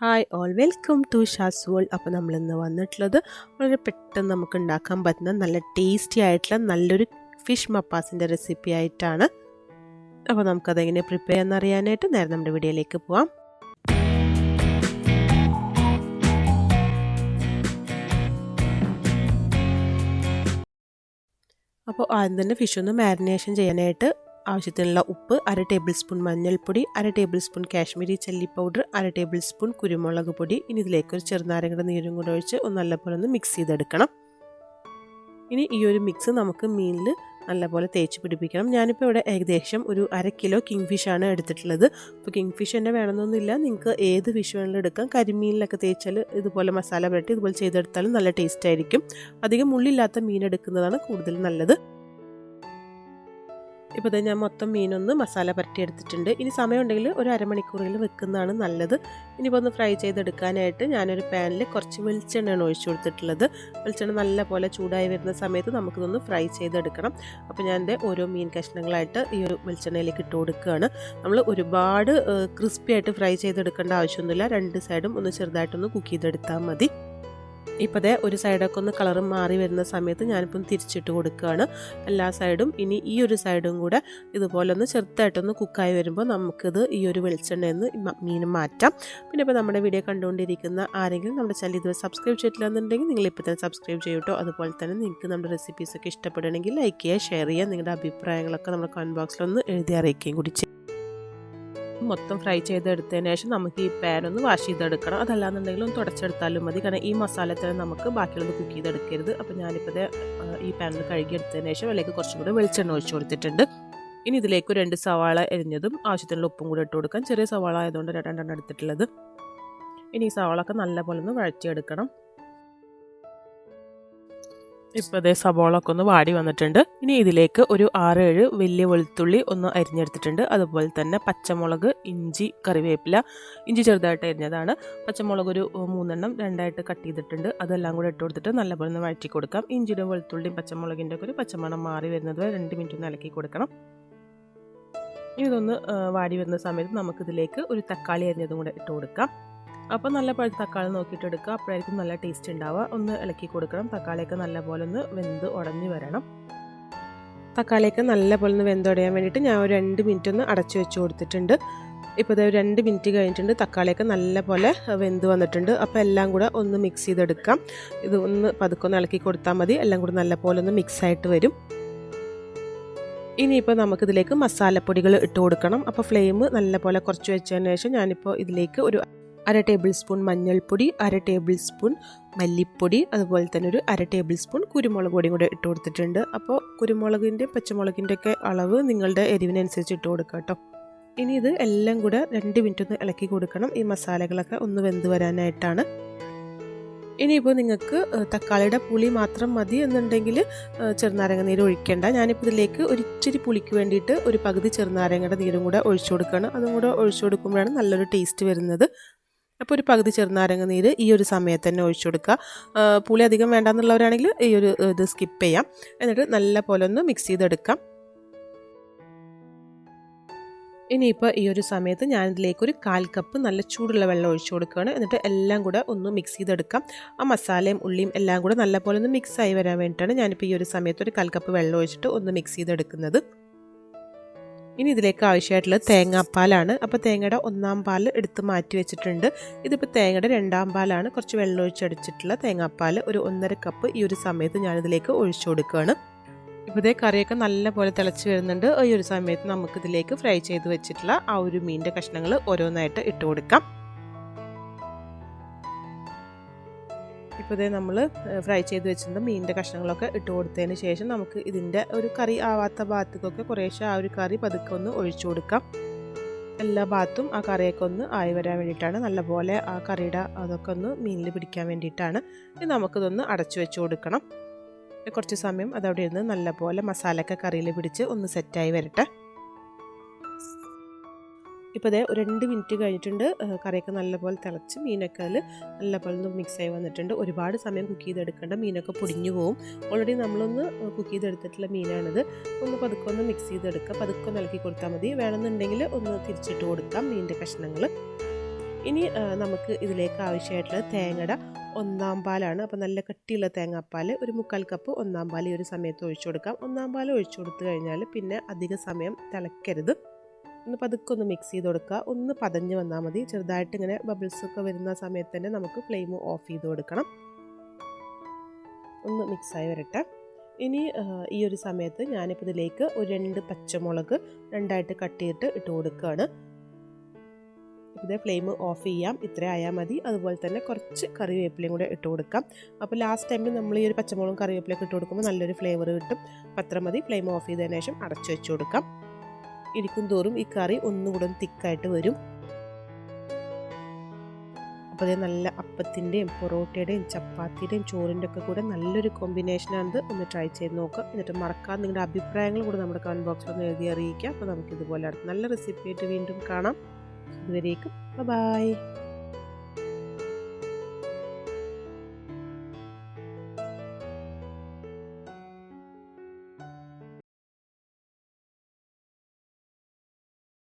Hi all welcome to ഷാസ് world. അപ്പോൾ നമ്മളിന്ന് വന്നിട്ടുള്ളത് വളരെ പെട്ടെന്ന് നമുക്ക് ഉണ്ടാക്കാൻ പറ്റുന്ന നല്ല ടേസ്റ്റി ആയിട്ടുള്ള നല്ലൊരു ഫിഷ് മപ്പാസിൻ്റെ റെസിപ്പി ആയിട്ടാണ്. അപ്പോൾ നമുക്കതെങ്ങനെ പ്രിപ്പയർ ചെയ്യാമെന്നറിയാനായിട്ട് നേരെ നമ്മുടെ വീഡിയോയിലേക്ക് പോവാം. അപ്പോൾ ആദ്യം തന്നെ ഫിഷ് ഒന്ന് മാരിനേഷൻ ചെയ്യാനായിട്ട് ആവശ്യത്തിനുള്ള ഉപ്പ്, 1/2 ടേബിൾ സ്പൂൺ മഞ്ഞൾപ്പൊടി, 1/2 table spoon Kashmiri chilli powder, 1/2 table spoon കുരുമുളക് പൊടി. ഇനി ഇതിലേക്ക് ഒരു ചെറുനാരങ്ങയുടെ നീരും കൂടെ ഒഴിച്ച് നല്ലപോലെ ഒന്ന് മിക്സ് ചെയ്തെടുക്കണം. ഇനി ഈ ഒരു മിക്സ് നമുക്ക് മീനിൽ നല്ലപോലെ തേച്ച് പിടിപ്പിക്കണം. ഞാനിപ്പോൾ ഇവിടെ ഏകദേശം ഒരു 1/2 കിലോ കിങ് ഫിഷാണ് എടുത്തിട്ടുള്ളത്. അപ്പോൾ കിങ് ഫിഷ് തന്നെ വേണമെന്നൊന്നുമില്ല, നിങ്ങൾക്ക് ഏത് ഫിഷ് വേണമെങ്കിലും എടുക്കാം. കരിമീനിലൊക്കെ തേച്ചാൽ ഇതുപോലെ മസാല പുരട്ടി ഇതുപോലെ ചെയ്തെടുത്താലും നല്ല ടേസ്റ്റ് ആയിരിക്കും. അധികം മുള്ളില്ലാത്ത മീൻ എടുക്കുന്നതാണ് കൂടുതൽ നല്ലത്. ഇപ്പോൾ ഞാൻ മൊത്തം മീനൊന്ന് മസാല പുരട്ടി എടുത്തിട്ടുണ്ട്. ഇനി സമയമുണ്ടെങ്കിൽ ഒരു അരമണിക്കൂറിൽ വെക്കുന്നതാണ് നല്ലത്. ഇനിയിപ്പോൾ ഒന്ന് ഫ്രൈ ചെയ്തെടുക്കാനായിട്ട് ഞാനൊരു പാനിൽ കുറച്ച് വെളിച്ചെണ്ണയാണ് ഒഴിച്ചു കൊടുത്തിട്ടുള്ളത്. വെളിച്ചെണ്ണ നല്ല പോലെ ചൂടായി വരുന്ന സമയത്ത് നമുക്കിതൊന്ന് ഫ്രൈ ചെയ്തെടുക്കണം. അപ്പോൾ ഞാൻ എൻ്റെ ഓരോ മീൻ കഷ്ണങ്ങളായിട്ട് ഈ ഒരു വെളിച്ചെണ്ണയിലേക്ക് ഇട്ട് കൊടുക്കുകയാണ്. നമ്മൾ ഒരുപാട് ക്രിസ്പി ആയിട്ട് ഫ്രൈ ചെയ്തെടുക്കേണ്ട ആവശ്യമൊന്നുമില്ല. രണ്ട് സൈഡും ഒന്ന് ചെറുതായിട്ടൊന്ന് കുക്ക് ചെയ്തെടുത്താൽ മതി. ഇപ്പോൾ ഒരു സൈഡൊക്കെ ഒന്ന് കളർ മാറി വരുന്ന സമയത്ത് ഞാനിപ്പം തിരിച്ചിട്ട് കൊടുക്കുകയാണ് എല്ലാ സൈഡും. ഇനി ഈ ഒരു സൈഡും കൂടെ ഇതുപോലെ ഒന്ന് ചെറുതായിട്ടൊന്ന് കുക്കായി വരുമ്പോൾ നമുക്കിത് ഈ ഒരു വെളിച്ചെണ്ണയിൽ നിന്ന് മീൻ മാറ്റാം. പിന്നെ ഇപ്പോൾ നമ്മുടെ വീഡിയോ കണ്ടുകൊണ്ടിരിക്കുന്ന ആരെങ്കിലും നമ്മുടെ ചാനൽ ഇതുവരെ സബ്സ്ക്രൈബ് ചെയ്തിട്ടില്ലെന്നുണ്ടെങ്കിൽ നിങ്ങൾ ഇപ്പോൾ തന്നെ സബ്സ്ക്രൈബ് ചെയ്യട്ടോ. അതുപോലെ തന്നെ നിങ്ങൾക്ക് നമ്മുടെ റെസിപ്പീസൊക്കെ ഇഷ്ടപ്പെടുകയാണെങ്കിൽ ലൈക്ക് ചെയ്യുക, ഷെയർ ചെയ്യുക. നിങ്ങളുടെ അഭിപ്രായങ്ങളൊക്കെ നമ്മുടെ കമൻറ്റ് ബോക്സിലൊന്ന് എഴുതി അറിയിക്കുകയും കൂടി ചെയ്യും. മൊത്തം ഫ്രൈ ചെയ്തെടുത്തതിന് ശേഷം നമുക്ക് ഈ പാൻ ഒന്ന് വാഷ് ചെയ്തെടുക്കണം. അതല്ലാന്നുണ്ടെങ്കിൽ ഒന്ന് തുടച്ചെടുത്താലും മതി, കാരണം ഈ മസാല തന്നെ നമുക്ക് ബാക്കിയുള്ളത് കുക്ക് ചെയ്തെടുക്കരുത്. അപ്പോൾ ഞാനിപ്പോൾ ഈ പാനിൽ കഴുകിയെടുത്തതിന് ശേഷം അതിലേക്ക് കുറച്ചും കൂടെ വെളിച്ചെണ്ണ ഒഴിച്ചു കൊടുത്തിട്ടുണ്ട്. ഇനി ഇതിലേക്ക് 2 സവാള എരിഞ്ഞതും ആവശ്യത്തിനുള്ള ഉപ്പും കൂടെ ഇട്ട് കൊടുക്കാം. ചെറിയ സവാള ആയതുകൊണ്ട് 2 എടുത്തിട്ടുള്ളത്. ഇനി ഈ സവാളൊക്കെ നല്ലപോലെ ഒന്ന് വഴറ്റിയെടുക്കണം. ഇപ്പോൾ സവാളൊക്കെ ഒന്ന് വാടി വന്നിട്ടുണ്ട്. ഇനി ഇതിലേക്ക് ഒരു 6-7 വലിയ വെളുത്തുള്ളി ഒന്ന് അരിഞ്ഞെടുത്തിട്ടുണ്ട്. അതുപോലെ തന്നെ പച്ചമുളക്, ഇഞ്ചി, കറിവേപ്പില. ഇഞ്ചി ചെറുതായിട്ട് അരിഞ്ഞതാണ്. പച്ചമുളക് ഒരു 3 2ആയിട്ട് കട്ട് ചെയ്തിട്ടുണ്ട്. അതെല്ലാം കൂടെ ഇട്ട് കൊടുത്തിട്ട് നല്ലപോലെ ഒന്ന് വഴറ്റി കൊടുക്കാം. ഇഞ്ചിയുടെയും വെളുത്തുള്ളിയും പച്ചമുളകിൻ്റെ ഒക്കെ ഒരു പച്ചമണം മാറി വരുന്നത് വരെ 2 മിനിറ്റ് ഒന്ന് ഇളക്കി കൊടുക്കണം. ഇതൊന്ന് വാടി വരുന്ന സമയത്ത് നമുക്കിതിലേക്ക് ഒരു തക്കാളി അരിഞ്ഞതും കൂടെ ഇട്ട് കൊടുക്കാം. അപ്പോൾ നല്ല പഴുത്ത തക്കാളി നോക്കിയിട്ട് എടുക്കുക, അപ്പോഴായിരിക്കും നല്ല ടേസ്റ്റ് ഉണ്ടാവുക. ഒന്ന് ഇളക്കി കൊടുക്കണം. തക്കാളിയൊക്കെ നല്ലപോലെ ഒന്ന് വെന്ത് ഉടഞ്ഞ് വരണം. തക്കാളിയൊക്കെ നല്ലപോലെ ഒന്ന് വെന്തുടയാൻ വേണ്ടിയിട്ട് ഞാൻ ഒരു 2 മിനിറ്റ് ഒന്ന് അടച്ചു വെച്ച് കൊടുത്തിട്ടുണ്ട്. ഇപ്പോൾ 2 മിനിറ്റ് കഴിഞ്ഞിട്ടുണ്ട്. തക്കാളിയൊക്കെ നല്ലപോലെ വെന്ത് വന്നിട്ടുണ്ട്. അപ്പോൾ എല്ലാം കൂടെ ഒന്ന് മിക്സ് ചെയ്തെടുക്കാം. ഇത് ഒന്ന് പതുക്കൊന്ന് ഇളക്കി കൊടുത്താൽ മതി. എല്ലാം കൂടെ നല്ലപോലെ ഒന്ന് മിക്സ് ആയിട്ട് വരും. ഇനിയിപ്പോൾ നമുക്കിതിലേക്ക് മസാലപ്പൊടികൾ ഇട്ട് കൊടുക്കണം. അപ്പോൾ ഫ്ലെയിം നല്ലപോലെ കുറച്ച് വെച്ചതിന് ശേഷം ഞാനിപ്പോൾ ഇതിലേക്ക് ഒരു 1/2 ടേബിൾ സ്പൂൺ മഞ്ഞൾപ്പൊടി, 1/2 ടേബിൾ സ്പൂൺ മല്ലിപ്പൊടി, അതുപോലെ തന്നെ ഒരു 1/2 ടേബിൾ സ്പൂൺ കുരുമുളക് പൊടിയും കൂടെ ഇട്ട് കൊടുത്തിട്ടുണ്ട്. അപ്പോൾ കുരുമുളകിൻ്റെ പച്ചമുളകിൻ്റെ ഒക്കെ അളവ് നിങ്ങളുടെ എരിവിനനുസരിച്ച് ഇട്ട് കൊടുക്കുക കേട്ടോ. ഇനി ഇത് എല്ലാം കൂടെ 2 മിനിറ്റ് ഒന്ന് ഇളക്കി കൊടുക്കണം. ഈ മസാലകളൊക്കെ ഒന്ന് വെന്ത് വരാനായിട്ടാണ്. ഇനിയിപ്പോൾ നിങ്ങൾക്ക് തക്കാളിയുടെ പുളി മാത്രം മതി എന്നുണ്ടെങ്കിൽ ചെറുനാരങ്ങ നീര് ഒഴിക്കേണ്ട. ഞാനിപ്പോൾ ഇതിലേക്ക് ഒരിച്ചിരി പുളിക്ക് വേണ്ടിയിട്ട് ഒരു പകുതി ചെറുനാരങ്ങയുടെ നീരും കൂടെ ഒഴിച്ചു കൊടുക്കുകയാണ്. അതും കൂടെ ഒഴിച്ചു കൊടുക്കുമ്പോഴാണ് നല്ലൊരു ടേസ്റ്റ് വരുന്നത്. അപ്പോൾ ഒരു പകുതി ചെറുനാരങ്ങ നീര് ഈ ഒരു സമയത്ത് തന്നെ ഒഴിച്ചു കൊടുക്കുക. പുളി അധികം വേണ്ടാന്നുള്ളവരാണെങ്കിൽ ഈ ഒരു ഇത് സ്കിപ്പ് ചെയ്യാം. എന്നിട്ട് നല്ല പോലെ ഒന്ന് മിക്സ് ചെയ്തെടുക്കാം. ഇനിയിപ്പോൾ ഈ ഒരു സമയത്ത് ഞാനിതിലേക്ക് ഒരു 1/4 കപ്പ് നല്ല ചൂടുള്ള വെള്ളം ഒഴിച്ചു കൊടുക്കുകയാണ്. എന്നിട്ട് എല്ലാം കൂടെ ഒന്ന് മിക്സ് ചെയ്തെടുക്കാം. ആ മസാലയും ഉള്ളിയും എല്ലാം കൂടെ നല്ലപോലെ ഒന്ന് മിക്സ് ആയി വരാൻ വേണ്ടിയിട്ടാണ് ഞാനിപ്പോൾ ഈ ഒരു സമയത്ത് ഒരു 1/4 കപ്പ് വെള്ളം ഒഴിച്ചിട്ട് ഒന്ന് മിക്സ് ചെയ്തെടുക്കുന്നത്. ഇനി ഇതിലേക്ക് ആവശ്യമായിട്ടുള്ളത് തേങ്ങാപ്പാലാണ്. അപ്പോൾ തേങ്ങയുടെ 1-ാം പാൽ എടുത്ത് മാറ്റി വെച്ചിട്ടുണ്ട്. ഇതിപ്പോൾ തേങ്ങയുടെ 2-ാം പാലാണ്. കുറച്ച് വെള്ളം ഒഴിച്ചടിച്ചിട്ടുള്ള തേങ്ങാപ്പാൽ ഒരു 1.5 കപ്പ് ഈ ഒരു സമയത്ത് ഞാനിതിലേക്ക് ഒഴിച്ചു കൊടുക്കുകയാണ്. ഇപ്പോൾ കറിയൊക്കെ നല്ലപോലെ തിളച്ച് വരുന്നുണ്ട്. ഈ ഒരു സമയത്ത് നമുക്കിതിലേക്ക് ഫ്രൈ ചെയ്ത് വെച്ചിട്ടുള്ള ആ ഒരു മീനിൻ്റെ കഷ്ണങ്ങൾ ഓരോന്നായിട്ട് ഇട്ട് കൊടുക്കാം. ഇപ്പോൾ നമ്മൾ ഫ്രൈ ചെയ്ത് വെച്ചിരുന്ന മീനിൻ്റെ കഷ്ണങ്ങളൊക്കെ ഇട്ട് കൊടുത്തതിന് ശേഷം നമുക്ക് ഇതിൻ്റെ ഒരു കറി ആവാത്ത ഭാഗത്തേക്കൊക്കെ കുറേശ്ശെ ആ ഒരു കറി പതുക്കെ ഒന്ന് ഒഴിച്ചു കൊടുക്കാം. എല്ലാ ഭാഗത്തും ആ കറിയൊക്കെ ഒന്ന് ആയി വരാൻ വേണ്ടിയിട്ടാണ്. നല്ലപോലെ ആ കറിയുടെ അതൊക്കെ ഒന്ന് മീനിൽ പിടിക്കാൻ വേണ്ടിയിട്ടാണ്. ഇനി നമുക്കിതൊന്ന് അടച്ചു വെച്ച് കൊടുക്കണം. കുറച്ച് സമയം അതവിടെ ഇരുന്ന് നല്ലപോലെ മസാലയൊക്കെ കറിയിൽ പിടിച്ച് ഒന്ന് സെറ്റായി വരട്ടെ. ഇപ്പോൾ ഒരു 2 മിനിറ്റ് കഴിഞ്ഞിട്ടുണ്ട്. കറിയൊക്കെ നല്ലപോലെ തിളച്ച് മീനൊക്കെ അതിൽ നല്ലപോലെ ഒന്ന് മിക്സായി വന്നിട്ടുണ്ട്. ഒരുപാട് സമയം കുക്ക് ചെയ്തെടുക്കേണ്ട, മീനൊക്കെ പൊടിഞ്ഞു പോവും. ഓൾറെഡി നമ്മളൊന്ന് കുക്ക് ചെയ്തെടുത്തിട്ടുള്ള മീനാണിത്. ഒന്ന് പതുക്കെ ഒന്ന് മിക്സ് ചെയ്തെടുക്കുക. പതുക്കെ ഇളക്കി കൊടുത്താൽ മതി. വേണമെന്നുണ്ടെങ്കിൽ ഒന്ന് തിരിച്ചിട്ട് കൊടുക്കാം മീനിൻ്റെ കഷ്ണങ്ങൾ. ഇനി നമുക്ക് ഇതിലേക്ക് ആവശ്യമായിട്ടുള്ളത് തേങ്ങയുടെ ഒന്നാം പാലാണ്. അപ്പോൾ നല്ല കട്ടിയുള്ള തേങ്ങാപ്പാൽ ഒരു 1/4 കപ്പ് ഒന്നാം പാൽ ഈ ഒരു സമയത്ത് ഒഴിച്ചു കൊടുക്കാം. ഒന്നാം പാൽ ഒഴിച്ചു കൊടുത്തു കഴിഞ്ഞാൽ പിന്നെ അധിക സമയം തിളക്കരുത്. ഒന്ന് പതുക്കെ ഒന്ന് മിക്സ് ചെയ്ത് കൊടുക്കുക. ഒന്ന് പതഞ്ഞ് വന്നാൽ മതി. ചെറുതായിട്ട് ഇങ്ങനെ ബബിൾസ് ഒക്കെ വരുന്ന സമയത്ത് തന്നെ നമുക്ക് ഫ്ലെയിം ഓഫ് ചെയ്ത് കൊടുക്കണം. ഒന്ന് മിക്സായി വരട്ടെ. ഇനി ഈ ഒരു സമയത്ത് ഞാനിപ്പോൾ ഇതിലേക്ക് ഒരു 2 പച്ചമുളക് 2ആയിട്ട് കട്ട് ചെയ്തിട്ട് ഇട്ട് കൊടുക്കുകയാണ്. ഇത് ഫ്ലെയിം ഓഫ് ചെയ്യാം. ഇത്ര ആയാൽ മതി. അതുപോലെ തന്നെ കുറച്ച് കറിവേപ്പിലയും കൂടെ ഇട്ട് കൊടുക്കാം. അപ്പോൾ ലാസ്റ്റ് ടൈമിൽ നമ്മൾ ഈ ഒരു പച്ചമുളകും കറിവേപ്പിലയൊക്കെ ഇട്ട് കൊടുക്കുമ്പോൾ നല്ലൊരു ഫ്ലേവർ കിട്ടും. അപ്പോൾ അത്ര മതി. ഫ്ലെയിം ഓഫ് ചെയ്തതിന് ശേഷം അടച്ചു വെച്ച് കൊടുക്കാം. ഇരിക്കും തോറും ഈ കറി ഒന്നുകൂടെ തിക്കായിട്ട് വരും. അപ്പോൾ അത് നല്ല അപ്പത്തിൻ്റെയും പൊറോട്ടയുടെയും ചപ്പാത്തിയുടെയും ചോറിൻ്റെ ഒക്കെ കൂടെ നല്ലൊരു കോമ്പിനേഷനാണിത്. ഒന്ന് ട്രൈ ചെയ്ത് നോക്കുക. എന്നിട്ട് മറക്കാതെ നിങ്ങളുടെ അഭിപ്രായങ്ങൾ കൂടെ നമ്മുടെ കമൻറ്റ് ബോക്സിൽ ഒന്ന് എഴുതി അറിയിക്കുക. അപ്പോൾ നമുക്കിതുപോലെ നല്ല റെസിപ്പി ആയിട്ട് വീണ്ടും കാണാം. ഇതുവരേക്കും ബൈ.